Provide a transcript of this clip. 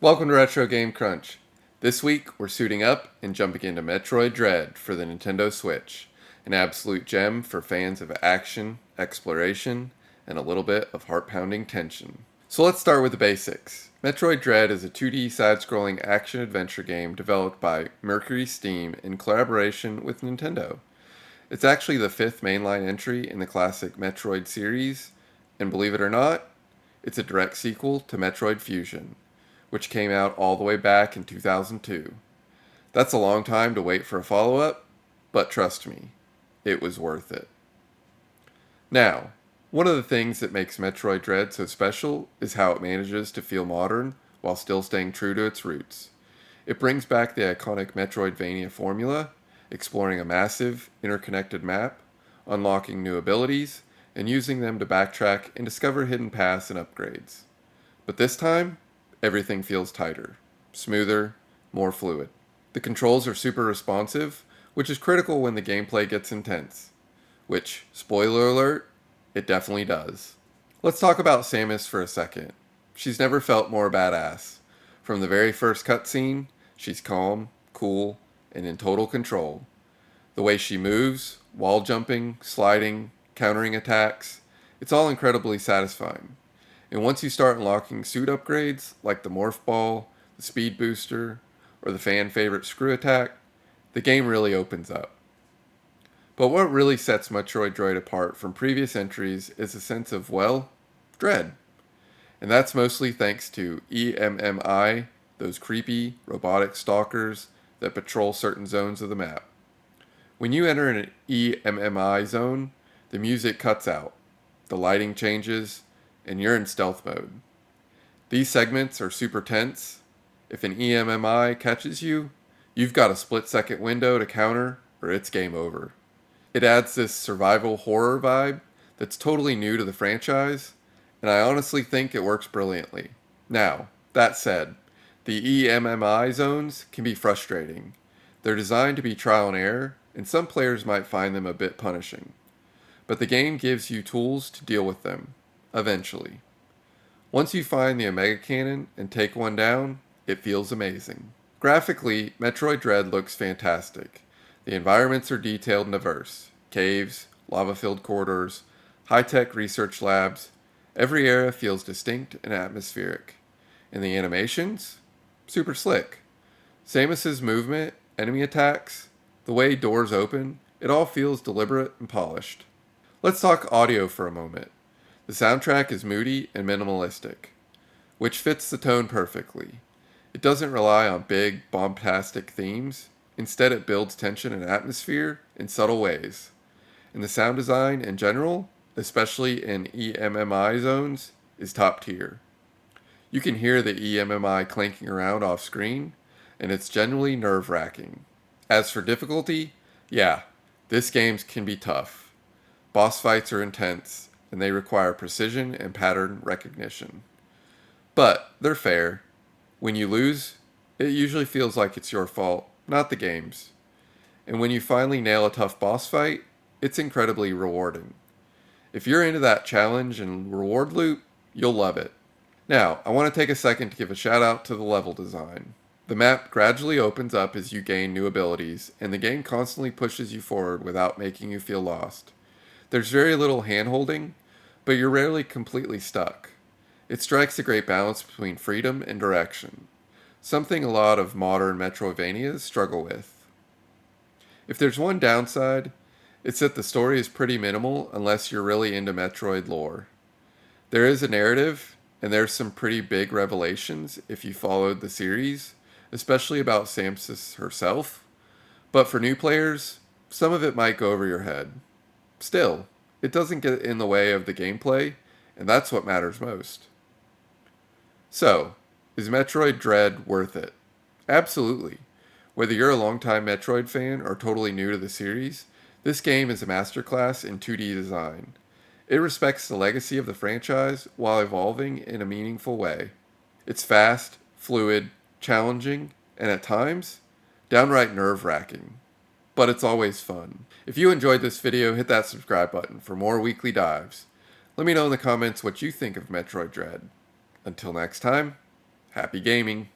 Welcome to RetroGameCrunch. This week, we're suiting up and jumping into Metroid Dread for the Nintendo Switch, an absolute gem for fans of action, exploration, and a little bit of heart-pounding tension. So let's start with the basics. Metroid Dread is a 2D side-scrolling action-adventure game developed by Mercury Steam in collaboration with Nintendo. It's actually the fifth mainline entry in the classic Metroid series, and believe it or not, it's a direct sequel to Metroid Fusion, which came out all the way back in 2002. That's a long time to wait for a follow-up, but trust me, it was worth it. Now, one of the things that makes Metroid Dread so special is how it manages to feel modern while still staying true to its roots. It brings back the iconic Metroidvania formula, exploring a massive, interconnected map, unlocking new abilities, and using them to backtrack and discover hidden paths and upgrades. But this time, everything feels tighter, smoother, more fluid. The controls are super responsive, which is critical when the gameplay gets intense. Which, spoiler alert, it definitely does. Let's talk about Samus for a second. She's never felt more badass. From the very first cutscene, she's calm, cool, and in total control. The way she moves, wall jumping, sliding, countering attacks, it's all incredibly satisfying. And once you start unlocking suit upgrades, like the Morph Ball, the Speed Booster, or the fan favorite Screw Attack, the game really opens up. But what really sets Metroid Dread apart from previous entries is a sense of, well, dread. And that's mostly thanks to EMMI, those creepy, robotic stalkers that patrol certain zones of the map. When you enter an EMMI zone, the music cuts out, the lighting changes, and you're in stealth mode. These segments are super tense. If an EMMI catches you, you've got a split-second window to counter, or it's game over. It adds this survival horror vibe that's totally new to the franchise, and I honestly think it works brilliantly. Now, that said, the EMMI zones can be frustrating. They're designed to be trial and error, and some players might find them a bit punishing. But the game gives you tools to deal with them. Eventually. Once you find the Omega Cannon and take one down, it feels amazing. Graphically, Metroid Dread looks fantastic. The environments are detailed and diverse. Caves, lava-filled corridors, high-tech research labs. Every area feels distinct and atmospheric. And the animations? Super slick. Samus's movement, enemy attacks, the way doors open, it all feels deliberate and polished. Let's talk audio for a moment. The soundtrack is moody and minimalistic, which fits the tone perfectly. It doesn't rely on big, bombastic themes. Instead, it builds tension and atmosphere in subtle ways. And the sound design in general, especially in EMMI zones, is top tier. You can hear the EMMI clanking around off screen, and it's genuinely nerve-wracking. As for difficulty, yeah, this game can be tough. Boss fights are intense, and they require precision and pattern recognition. But they're fair. When you lose, it usually feels like it's your fault, not the game's. And when you finally nail a tough boss fight, it's incredibly rewarding. If you're into that challenge and reward loop, you'll love it. Now, I want to take a second to give a shout out to the level design. The map gradually opens up as you gain new abilities, and the game constantly pushes you forward without making you feel lost. There's very little hand-holding, but you're rarely completely stuck. It strikes a great balance between freedom and direction, something a lot of modern Metroidvanias struggle with. If there's one downside, it's that the story is pretty minimal unless you're really into Metroid lore. There is a narrative, and there's some pretty big revelations if you followed the series, especially about Samus herself, but for new players, some of it might go over your head. Still, it doesn't get in the way of the gameplay, and that's what matters most. So, is Metroid Dread worth it? Absolutely. Whether you're a longtime Metroid fan or totally new to the series, this game is a masterclass in 2D design. It respects the legacy of the franchise while evolving in a meaningful way. It's fast, fluid, challenging, and at times, downright nerve-wracking. But it's always fun. If you enjoyed this video, hit that subscribe button for more weekly dives. Let me know in the comments what you think of Metroid Dread. Until next time, happy gaming!